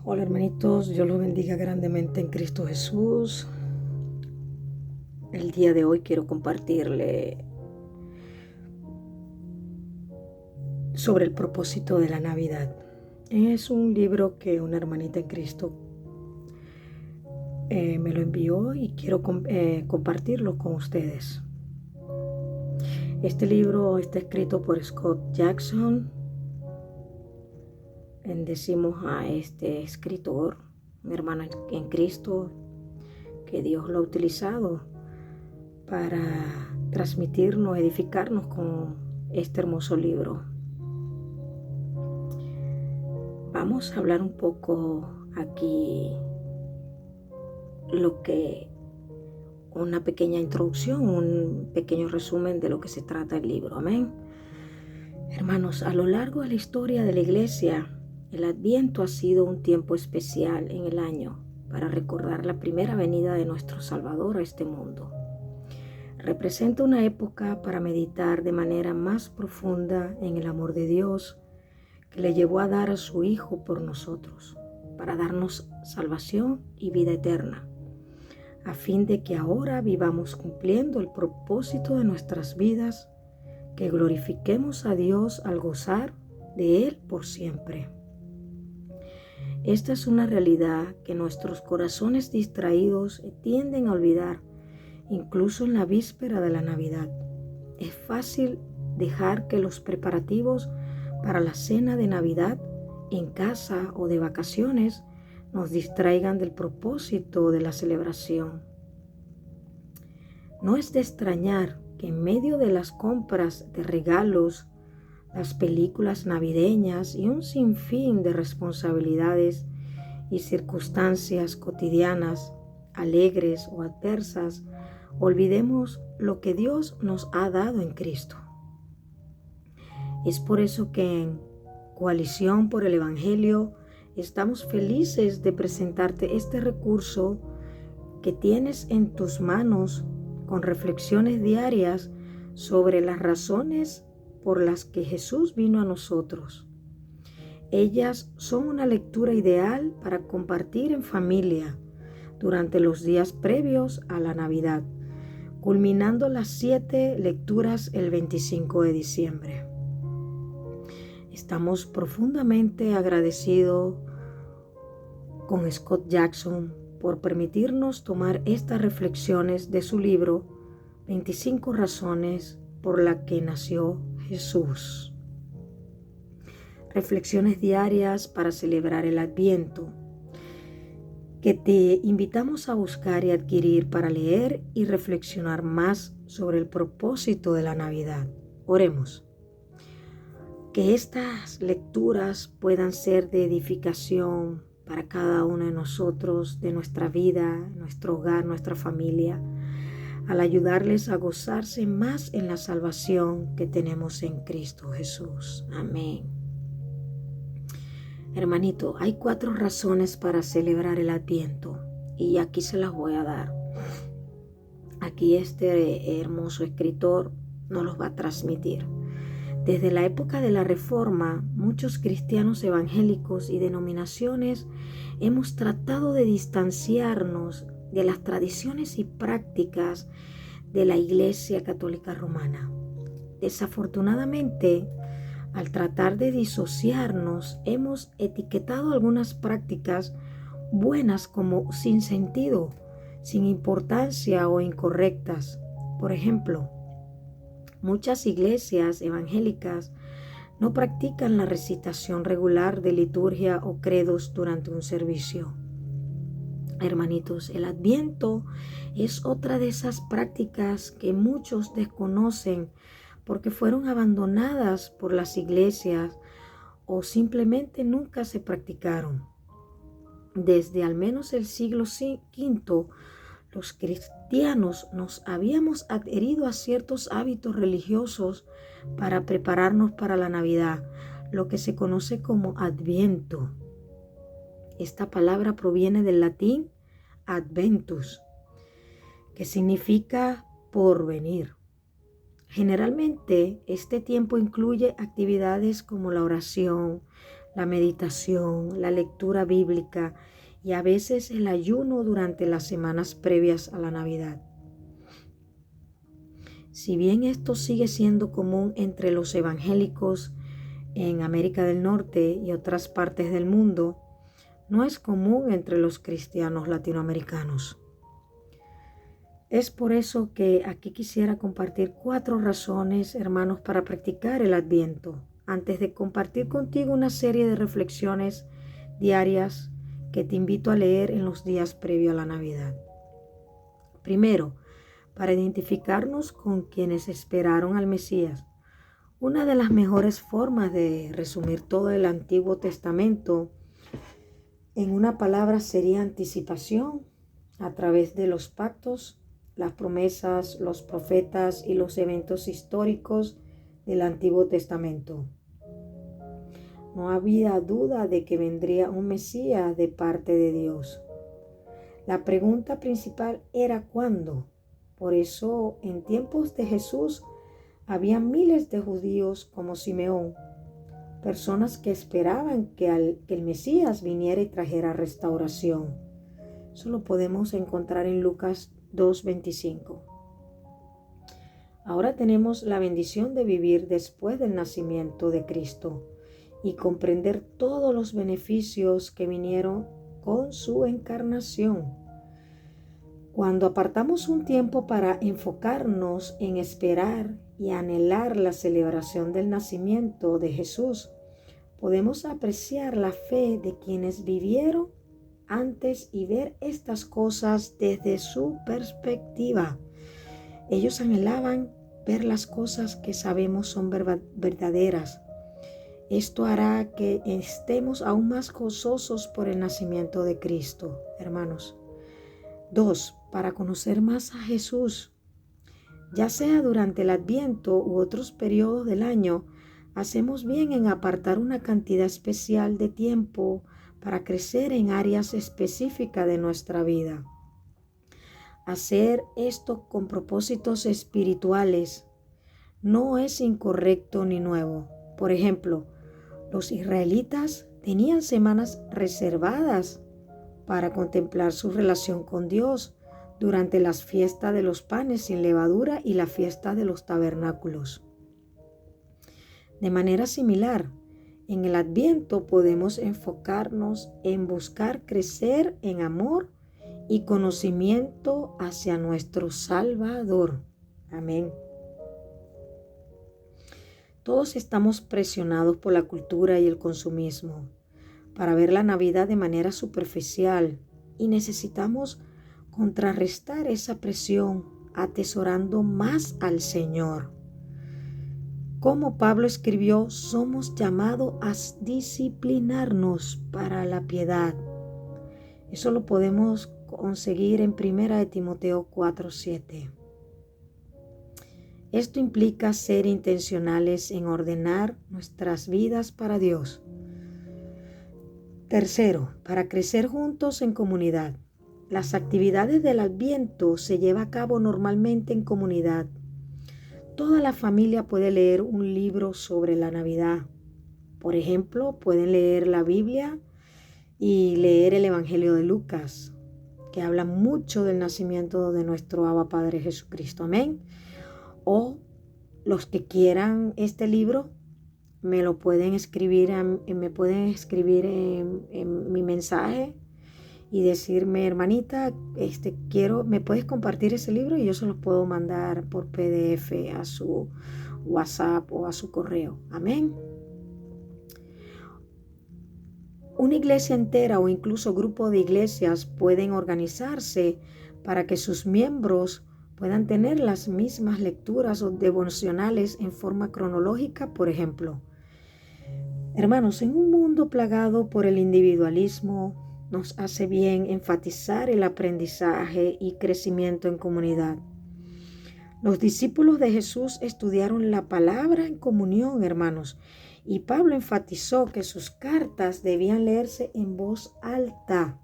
Hola hermanitos, Dios los bendiga grandemente en Cristo Jesús. El día de hoy quiero compartirle sobre el propósito de la Navidad. Es un libro que una hermanita en Cristo me lo envió y quiero compartirlo con ustedes. Este libro está escrito por Scott Jackson. Bendecimos a este escritor, un hermano en Cristo, que Dios lo ha utilizado para transmitirnos, edificarnos con este hermoso libro. Vamos a hablar un poco aquí una pequeña introducción, un pequeño resumen de lo que se trata el libro. Amén. Hermanos, a lo largo de la historia de la iglesia, el Adviento ha sido un tiempo especial en el año para recordar la primera venida de nuestro Salvador a este mundo. Representa una época para meditar de manera más profunda en el amor de Dios que le llevó a dar a su Hijo por nosotros, para darnos salvación y vida eterna, a fin de que ahora vivamos cumpliendo el propósito de nuestras vidas, que glorifiquemos a Dios al gozar de Él por siempre. Esta es una realidad que nuestros corazones distraídos tienden a olvidar, incluso en la víspera de la Navidad. Es fácil dejar que los preparativos para la cena de Navidad en casa o de vacaciones nos distraigan del propósito de la celebración. No es de extrañar que en medio de las compras de regalos, las películas navideñas y un sinfín de responsabilidades y circunstancias cotidianas, alegres o adversas, olvidemos lo que Dios nos ha dado en Cristo. Es por eso que en Coalición por el Evangelio estamos felices de presentarte este recurso que tienes en tus manos con reflexiones diarias sobre las razones por las que Jesús vino a nosotros. Ellas son una lectura ideal para compartir en familia durante los días previos a la Navidad, culminando las 7 lecturas el 25 de diciembre. Estamos profundamente agradecidos con Scott Jackson por permitirnos tomar estas reflexiones de su libro 25 razones por las que nació Jesús. Reflexiones diarias para celebrar el Adviento, que te invitamos a buscar y adquirir para leer y reflexionar más sobre el propósito de la Navidad. Oremos. Que estas lecturas puedan ser de edificación para cada uno de nosotros, de nuestra vida, nuestro hogar, nuestra familia, al ayudarles a gozarse más en la salvación que tenemos en Cristo Jesús. Amén. Hermanito, hay 4 razones para celebrar el Adviento y aquí se las voy a dar. Aquí este hermoso escritor nos los va a transmitir. Desde la época de la Reforma, muchos cristianos evangélicos y denominaciones hemos tratado de distanciarnos de las tradiciones y prácticas de la Iglesia Católica Romana. Desafortunadamente, al tratar de disociarnos, hemos etiquetado algunas prácticas buenas como sin sentido, sin importancia o incorrectas. Por ejemplo, muchas iglesias evangélicas no practican la recitación regular de liturgia o credos durante un servicio. Hermanitos, el Adviento es otra de esas prácticas que muchos desconocen porque fueron abandonadas por las iglesias o simplemente nunca se practicaron. Desde al menos el siglo V, los cristianos nos habíamos adherido a ciertos hábitos religiosos para prepararnos para la Navidad, lo que se conoce como Adviento. Esta palabra proviene del latín adventus, que significa porvenir. Generalmente, este tiempo incluye actividades como la oración, la meditación, la lectura bíblica y a veces el ayuno durante las semanas previas a la Navidad. Si bien esto sigue siendo común entre los evangélicos en América del Norte y otras partes del mundo, no es común entre los cristianos latinoamericanos. Es por eso que aquí quisiera compartir 4 razones, hermanos, para practicar el Adviento, antes de compartir contigo una serie de reflexiones diarias que te invito a leer en los días previos a la Navidad. Primero, para identificarnos con quienes esperaron al Mesías. Una de las mejores formas de resumir todo el Antiguo Testamento en una palabra sería anticipación a través de los pactos, las promesas, los profetas y los eventos históricos del Antiguo Testamento. No había duda de que vendría un Mesías de parte de Dios. La pregunta principal era ¿cuándo? Por eso, en tiempos de Jesús, había miles de judíos como Simeón, personas que esperaban que el Mesías viniera y trajera restauración. Eso lo podemos encontrar en Lucas 2:25. Ahora tenemos la bendición de vivir después del nacimiento de Cristo y comprender todos los beneficios que vinieron con su encarnación. Cuando apartamos un tiempo para enfocarnos en esperar y anhelar la celebración del nacimiento de Jesús, podemos apreciar la fe de quienes vivieron antes y ver estas cosas desde su perspectiva. Ellos anhelaban ver las cosas que sabemos son verdaderas. Esto hará que estemos aún más gozosos por el nacimiento de Cristo, hermanos. 2. Para conocer más a Jesús. Ya sea durante el Adviento u otros periodos del año, hacemos bien en apartar una cantidad especial de tiempo para crecer en áreas específicas de nuestra vida. Hacer esto con propósitos espirituales no es incorrecto ni nuevo. Por ejemplo, los israelitas tenían semanas reservadas para contemplar su relación con Dios durante las fiestas de los panes sin levadura y la fiesta de los tabernáculos. De manera similar, en el Adviento podemos enfocarnos en buscar crecer en amor y conocimiento hacia nuestro Salvador. Amén. Todos estamos presionados por la cultura y el consumismo para ver la Navidad de manera superficial y necesitamos contrarrestar esa presión atesorando más al Señor. Como Pablo escribió, somos llamados a disciplinarnos para la piedad. Eso lo podemos conseguir en 1 Timoteo 4:7. Esto implica ser intencionales en ordenar nuestras vidas para Dios. Tercero, para crecer juntos en comunidad. Las actividades del Adviento se llevan a cabo normalmente en comunidad. Toda la familia puede leer un libro sobre la Navidad. Por ejemplo, pueden leer la Biblia y leer el Evangelio de Lucas, que habla mucho del nacimiento de nuestro Abba Padre Jesucristo. Amén. O los que quieran este libro, me lo pueden escribir, me pueden escribir en mi mensaje y decirme, hermanita, me puedes compartir ese libro y yo se los puedo mandar por PDF a su WhatsApp o a su correo. Amén. Una iglesia entera o incluso grupo de iglesias pueden organizarse para que sus miembros puedan tener las mismas lecturas o devocionales en forma cronológica, por ejemplo. Hermanos, en un mundo plagado por el individualismo, nos hace bien enfatizar el aprendizaje y crecimiento en comunidad. Los discípulos de Jesús estudiaron la palabra en comunión, hermanos, y Pablo enfatizó que sus cartas debían leerse en voz alta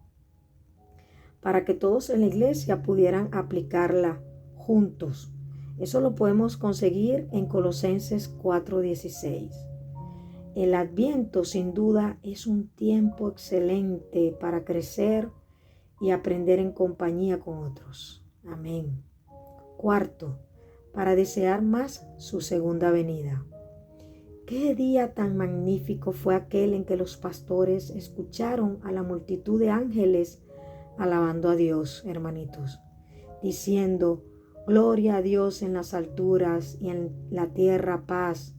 para que todos en la iglesia pudieran aplicarla juntos. Eso lo podemos conseguir en Colosenses 4:16. El Adviento sin duda es un tiempo excelente para crecer y aprender en compañía con otros. Amén. Cuarto, para desear más su segunda venida. Qué día tan magnífico fue aquel en que los pastores escucharon a la multitud de ángeles alabando a Dios, hermanitos, diciendo: gloria a Dios en las alturas y en la tierra paz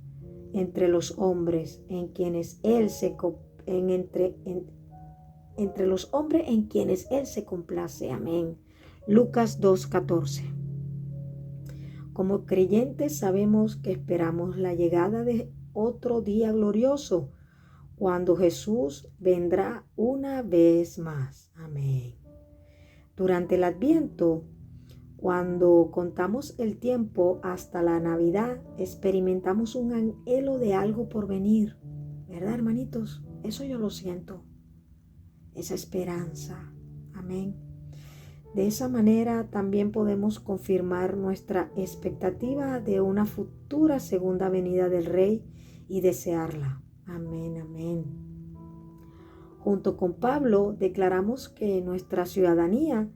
entre los hombres en quienes Él se entre los hombres en quienes Él se complace. Amén. Lucas 2:14. Como creyentes sabemos que esperamos la llegada de otro día glorioso, cuando Jesús vendrá una vez más. Amén. Durante el Adviento, cuando contamos el tiempo hasta la Navidad, experimentamos un anhelo de algo por venir. ¿Verdad, hermanitos? Eso yo lo siento. Esa esperanza. Amén. De esa manera también podemos confirmar nuestra expectativa de una futura segunda venida del Rey y desearla. Amén, amén. Junto con Pablo declaramos que nuestra ciudadanía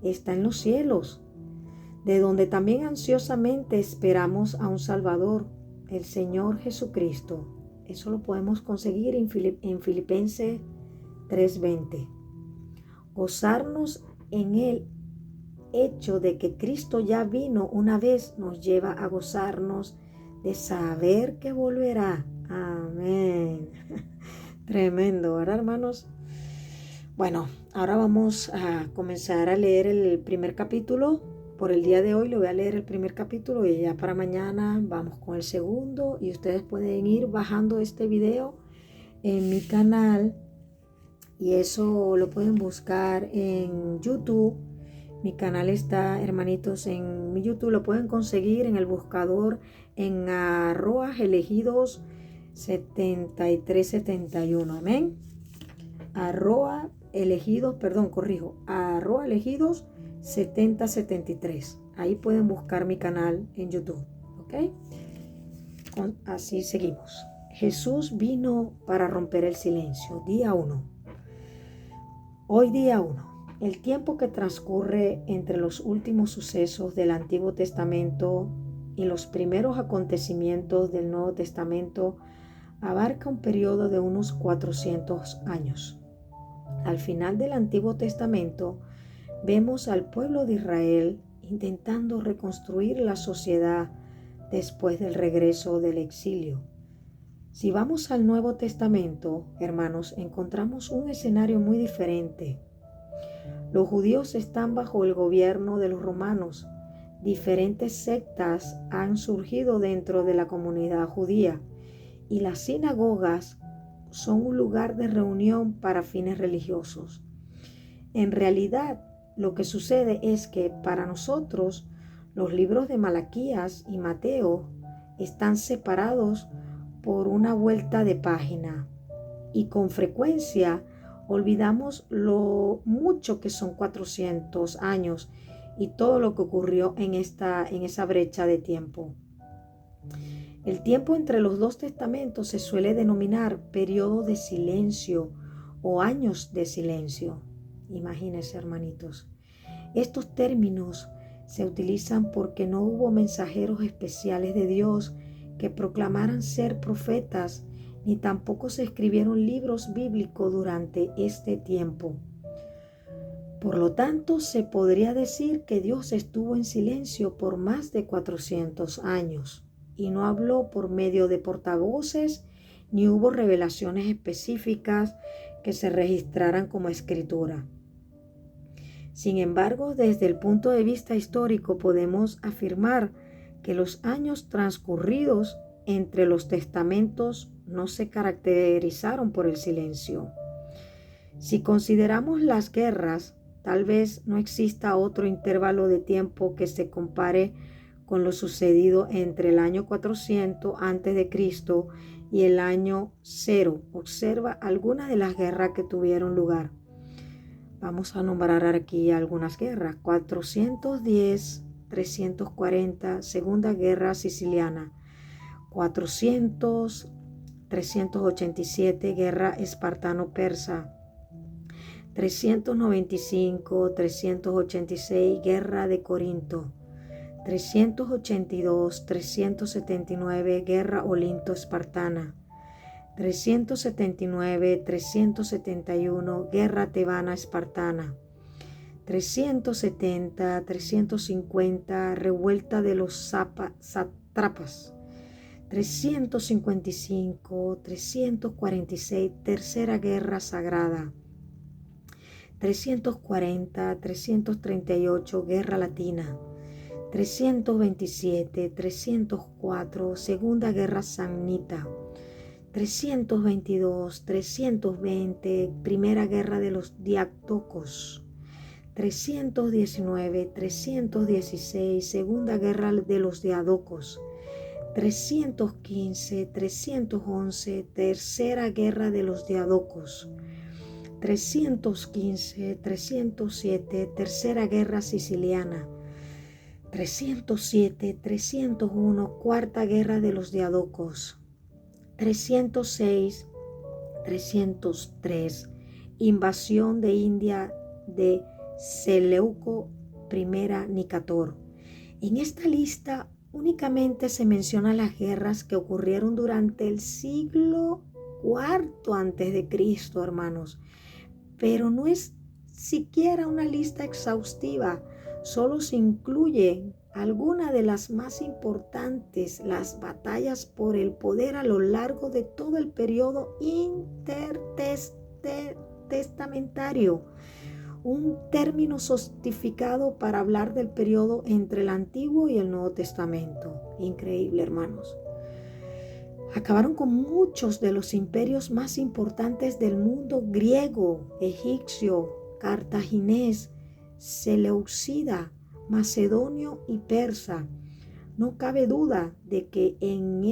está en los cielos, de donde también ansiosamente esperamos a un Salvador, el Señor Jesucristo. Eso lo podemos conseguir en Filipenses 3:20. Gozarnos en el hecho de que Cristo ya vino una vez nos lleva a gozarnos de saber que volverá. Amén. Tremendo, ¿verdad, hermanos? Bueno, ahora vamos a comenzar a leer el primer capítulo. Por el día de hoy le voy a leer el primer capítulo y ya para mañana vamos con el segundo, y ustedes pueden ir bajando este video en mi canal, y eso lo pueden buscar en YouTube. Mi canal está, hermanitos, en mi YouTube, lo pueden conseguir en el buscador en @elegidos 7371. Amén. @elegidos 7073. Ahí pueden buscar mi canal en YouTube. ¿Ok? Así seguimos. Jesús vino para romper el silencio. Día 1. Hoy día 1. El tiempo que transcurre entre los últimos sucesos del Antiguo Testamento y los primeros acontecimientos del Nuevo Testamento abarca un periodo de unos 400 años. Al final del Antiguo Testamento vemos al pueblo de Israel intentando reconstruir la sociedad después del regreso del exilio. Si vamos al Nuevo Testamento, hermanos, encontramos un escenario muy diferente. Los judíos están bajo el gobierno de los romanos. Diferentes sectas han surgido dentro de la comunidad judía, y las sinagogas son un lugar de reunión para fines religiosos. En realidad, lo que sucede es que para nosotros los libros de Malaquías y Mateo están separados por una vuelta de página, y con frecuencia olvidamos lo mucho que son 400 años y todo lo que ocurrió en esa brecha de tiempo. El tiempo entre los dos testamentos se suele denominar periodo de silencio o años de silencio. Imagínense, hermanitos. Estos términos se utilizan porque no hubo mensajeros especiales de Dios que proclamaran ser profetas, ni tampoco se escribieron libros bíblicos durante este tiempo. Por lo tanto, se podría decir que Dios estuvo en silencio por más de 400 años y no habló por medio de portavoces, ni hubo revelaciones específicas que se registraran como escritura. Sin embargo, desde el punto de vista histórico podemos afirmar que los años transcurridos entre los testamentos no se caracterizaron por el silencio. Si consideramos las guerras, tal vez no exista otro intervalo de tiempo que se compare con lo sucedido entre el año 400 a.C. y el año 0. Observa algunas de las guerras que tuvieron lugar. Vamos a nombrar aquí algunas guerras. 410, 340, Segunda Guerra Siciliana. 400, 387, guerra espartano-persa. 395, 386, guerra de Corinto. 382, 379, guerra olinto-espartana. 379, 371, guerra tebana-espartana. 370, 350, revuelta de los sátrapas. 355, 346, tercera guerra sagrada. 340, 338, guerra latina. 327, 304, segunda guerra samnita. 322, 320, primera guerra de los diádocos. 319, 316, segunda guerra de los diádocos. 315, 311, tercera guerra de los diádocos. 315, 307, tercera guerra siciliana. 307, 301, cuarta guerra de los diádocos. 306, 303, invasión de India de Seleuco I Nicator. En esta lista únicamente se mencionan las guerras que ocurrieron durante el siglo IV antes de Cristo, hermanos. Pero no es siquiera una lista exhaustiva, solo se incluye algunas de las más importantes, las batallas por el poder a lo largo de todo el periodo intertestamentario, un término sofistificado para hablar del periodo entre el Antiguo y el Nuevo Testamento. Increíble, hermanos. Acabaron con muchos de los imperios más importantes del mundo: griego, egipcio, cartaginés, seleucida, macedonio y persa. No cabe duda de que en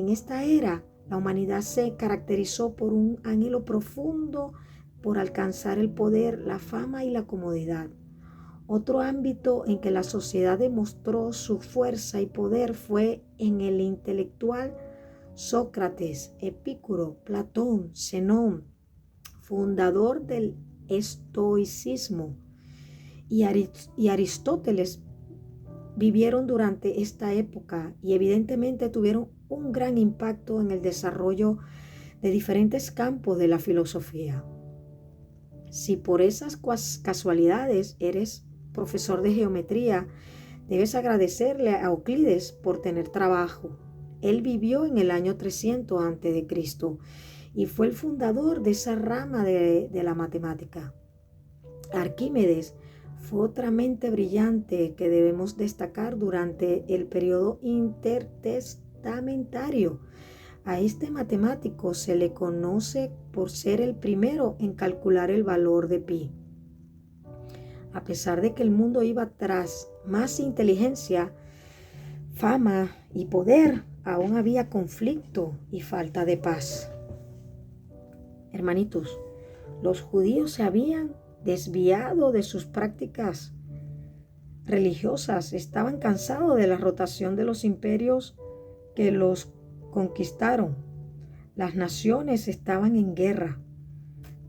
esta era la humanidad se caracterizó por un anhelo profundo por alcanzar el poder, la fama y la comodidad. Otro ámbito en que la sociedad demostró su fuerza y poder fue en el intelectual. Sócrates, Epicuro, Platón, Zenón, fundador del estoicismo, y Aristóteles vivieron durante esta época y evidentemente tuvieron un gran impacto en el desarrollo de diferentes campos de la filosofía. Si por esas casualidades eres profesor de geometría, debes agradecerle a Euclides por tener trabajo. Él vivió en el año 300 a.C. y fue el fundador de esa rama de la matemática. Arquímedes fue otra mente brillante que debemos destacar durante el periodo intertestamentario. A este matemático se le conoce por ser el primero en calcular el valor de pi. A pesar de que el mundo iba tras más inteligencia, fama y poder, aún había conflicto y falta de paz. Hermanitos, los judíos se habían desviado de sus prácticas religiosas, estaban cansados de la rotación de los imperios que los conquistaron. Las naciones estaban en guerra.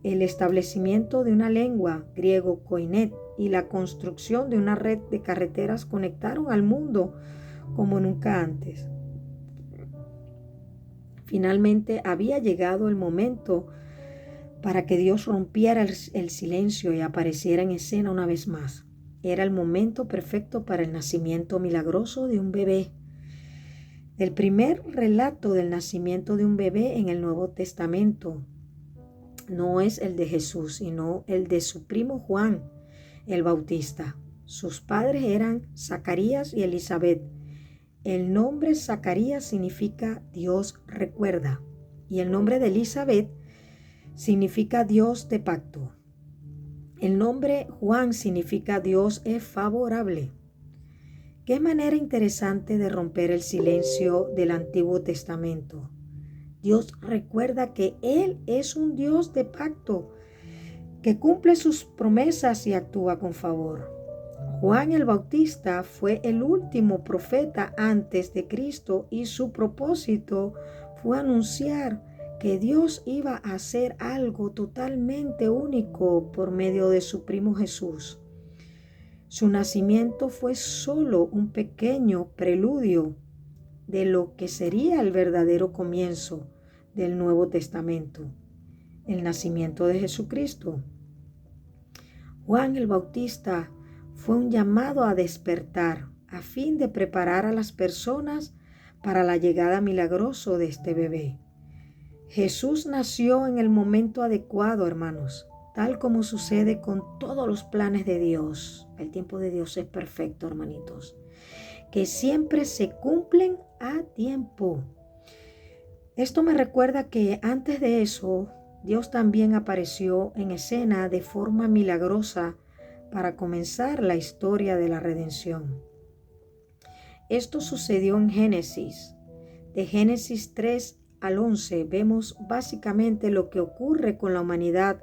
El establecimiento de una lengua, griego koiné, y la construcción de una red de carreteras conectaron al mundo como nunca antes. Finalmente había llegado el momento para que Dios rompiera el silencio y apareciera en escena una vez más. Era el momento perfecto para el nacimiento milagroso de un bebé. El primer relato del nacimiento de un bebé en el Nuevo Testamento no es el de Jesús, sino el de su primo Juan el Bautista. Sus padres eran Zacarías y Elizabeth. El nombre Zacarías significa Dios recuerda y el nombre de Elizabeth significa Dios de pacto. El nombre Juan significa Dios es favorable. Qué manera interesante de romper el silencio del Antiguo Testamento. Dios recuerda que Él es un Dios de pacto, que cumple sus promesas y actúa con favor. Juan el Bautista fue el último profeta antes de Cristo y su propósito fue anunciar que Dios iba a hacer algo totalmente único por medio de su primo Jesús. Su nacimiento fue solo un pequeño preludio de lo que sería el verdadero comienzo del Nuevo Testamento, el nacimiento de Jesucristo. Juan el Bautista fue un llamado a despertar a fin de preparar a las personas para la llegada milagrosa de este bebé. Jesús nació en el momento adecuado, hermanos, tal como sucede con todos los planes de Dios. El tiempo de Dios es perfecto, hermanitos, que siempre se cumplen a tiempo. Esto me recuerda que antes de eso, Dios también apareció en escena de forma milagrosa para comenzar la historia de la redención. Esto sucedió en Génesis. De Génesis 3 al 11 vemos básicamente lo que ocurre con la humanidad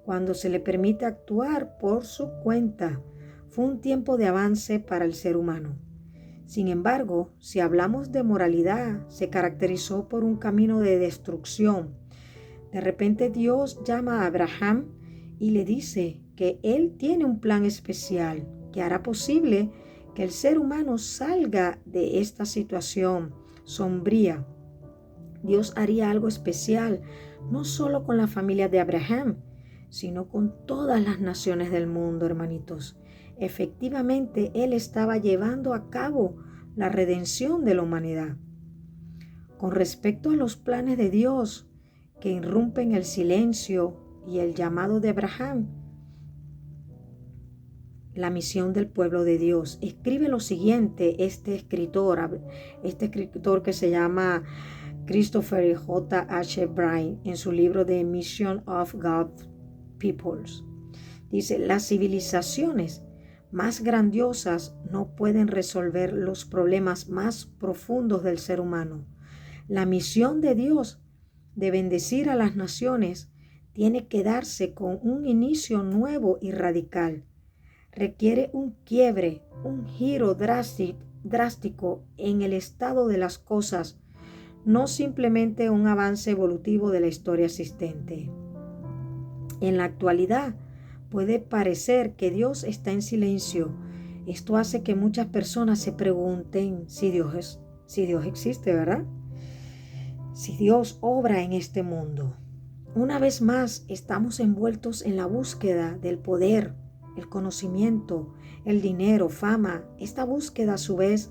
cuando se le permite actuar por su cuenta. Fue un tiempo de avance para el ser humano. Sin embargo, si hablamos de moralidad, se caracterizó por un camino de destrucción. De repente Dios llama a Abraham y le dice que Él tiene un plan especial que hará posible que el ser humano salga de esta situación sombría. Dios haría algo especial, no solo con la familia de Abraham, sino con todas las naciones del mundo, hermanitos. Efectivamente, Él estaba llevando a cabo la redención de la humanidad. Con respecto a los planes de Dios que irrumpen el silencio y el llamado de Abraham, la misión del pueblo de Dios, escribe lo siguiente este escritor que se llama Christopher J. H. Bryant en su libro The Mission of God's Peoples. Dice: las civilizaciones más grandiosas no pueden resolver los problemas más profundos del ser humano. La misión de Dios de bendecir a las naciones tiene que darse con un inicio nuevo y radical. Requiere un quiebre, un giro drástico en el estado de las cosas, no simplemente un avance evolutivo de la historia existente. En la actualidad, puede parecer que Dios está en silencio. Esto hace que muchas personas se pregunten si Dios existe, ¿verdad? Si Dios obra en este mundo. Una vez más, estamos envueltos en la búsqueda del poder, el conocimiento, el dinero, fama. Esta búsqueda a su vez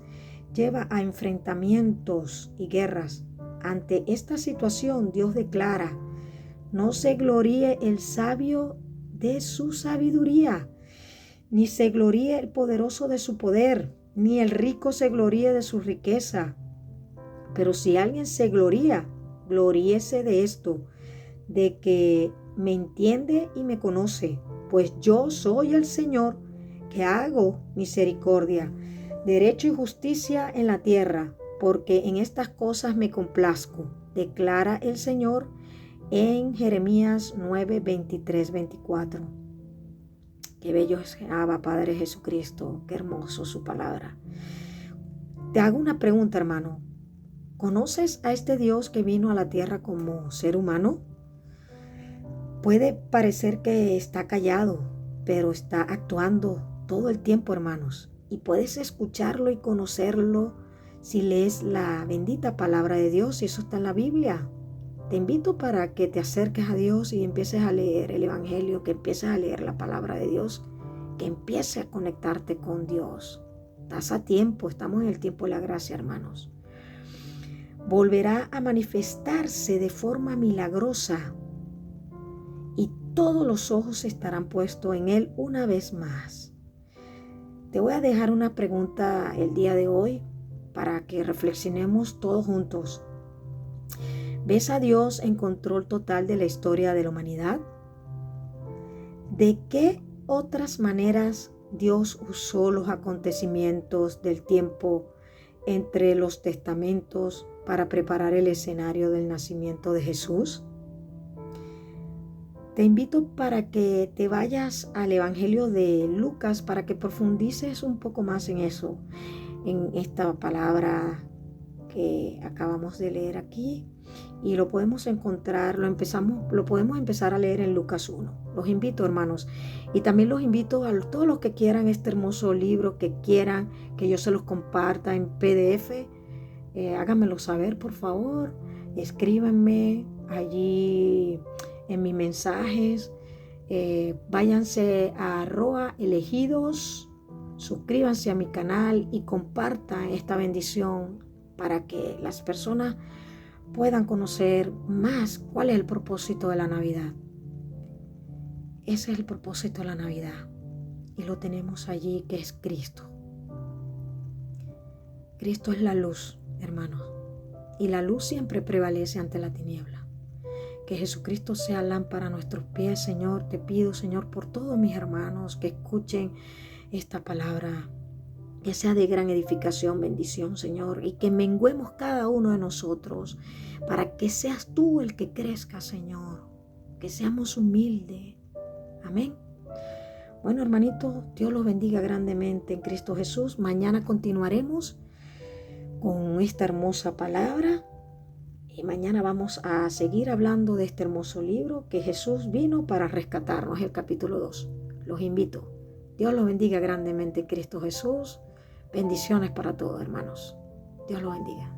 lleva a enfrentamientos y guerras. Ante esta situación, Dios declara: no se gloríe el sabio de su sabiduría, ni se gloríe el poderoso de su poder, ni el rico se gloríe de su riqueza. Pero si alguien se gloría, gloríese de esto, de que me entiende y me conoce, pues yo soy el Señor que hago misericordia, derecho y justicia en la tierra, porque en estas cosas me complazco, declara el Señor en Jeremías 9, 23, 24. Qué bello es Abba, Padre Jesucristo, qué hermoso su palabra. Te hago una pregunta, hermano. ¿Conoces a este Dios que vino a la tierra como ser humano? Puede parecer que está callado, pero está actuando todo el tiempo, hermanos. Y puedes escucharlo y conocerlo si lees la bendita palabra de Dios, y eso está en la Biblia. Te invito para que te acerques a Dios y empieces a leer el Evangelio, que empieces a leer la palabra de Dios, que empieces a conectarte con Dios. Estás a tiempo, estamos en el tiempo de la gracia, hermanos. Volverá a manifestarse de forma milagrosa y todos los ojos estarán puestos en Él una vez más. Te voy a dejar una pregunta el día de hoy para que reflexionemos todos juntos. ¿Ves a Dios en control total de la historia de la humanidad? ¿De qué otras maneras Dios usó los acontecimientos del tiempo entre los testamentos para preparar el escenario del nacimiento de Jesús? Te invito para que te vayas al Evangelio de Lucas para que profundices un poco más en eso, en esta palabra que acabamos de leer aquí y lo podemos encontrar, lo podemos empezar a leer en Lucas 1. Los invito, hermanos, y también los invito a todos los que quieran este hermoso libro, que quieran que yo se los comparta en PDF, háganmelo saber, por favor. Escríbanme allí en mis mensajes. Váyanse a @elegidos, suscríbanse a mi canal y compartan esta bendición para que las personas puedan conocer más cuál es el propósito de la Navidad. Ese es el propósito de la Navidad y lo tenemos allí, que es Cristo. Cristo es la luz, hermanos, y la luz siempre prevalece ante la tiniebla. Que Jesucristo sea lámpara a nuestros pies, Señor. Te pido, Señor, por todos mis hermanos que escuchen esta palabra, que sea de gran edificación, bendición, Señor, y que menguemos cada uno de nosotros para que seas tú el que crezca, Señor, que seamos humildes. Amén. Bueno, hermanito, Dios los bendiga grandemente en Cristo Jesús. Mañana continuaremos con esta hermosa palabra y mañana vamos a seguir hablando de este hermoso libro que Jesús vino para rescatarnos, el capítulo 2. Los invito. Dios los bendiga grandemente en Cristo Jesús. Bendiciones para todos, hermanos. Dios los bendiga.